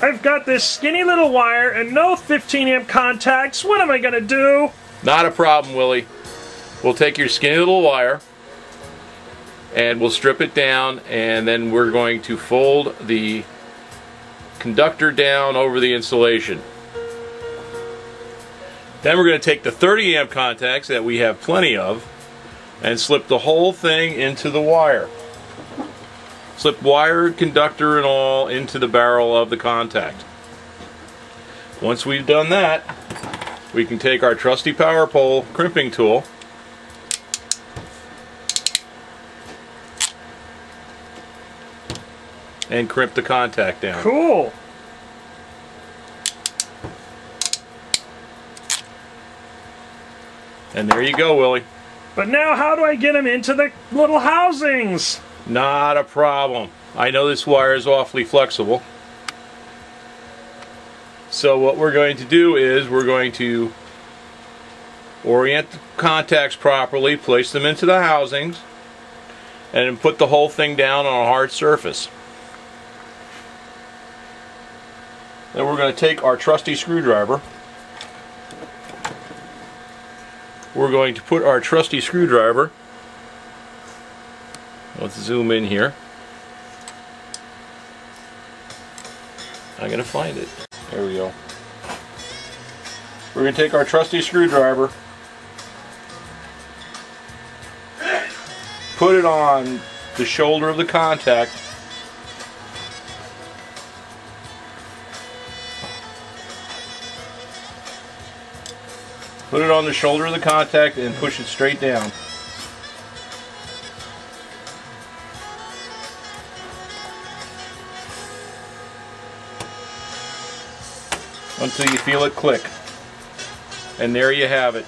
I've got this skinny little wire and no 15 amp contacts. What am I gonna do? Not a problem, Willie. We'll take your skinny little wire and we'll strip it down, and then we're going to fold the conductor down over the insulation. Then we're going to take the 30 amp contacts that we have plenty of and slip the whole thing into the wire. Slip wire, conductor, and all into the barrel of the contact. Once we've done that, we can take our trusty power pole crimping tool and crimp the contact down. Cool. And there you go, Willie. But now how do I get them into the little housings? Not a problem. I know this wire is awfully flexible. So what we're going to do is we're going to orient the contacts properly, place them into the housings, and then put the whole thing down on a hard surface. Then we're going to take our trusty screwdriver. We're going to put our trusty screwdriver, let's zoom in here. I'm going to find it. There we go. We're going to take our trusty screwdriver, put it on the shoulder of the contact, put it on the shoulder of the contact and push it straight down. Until you feel it click. And there you have it.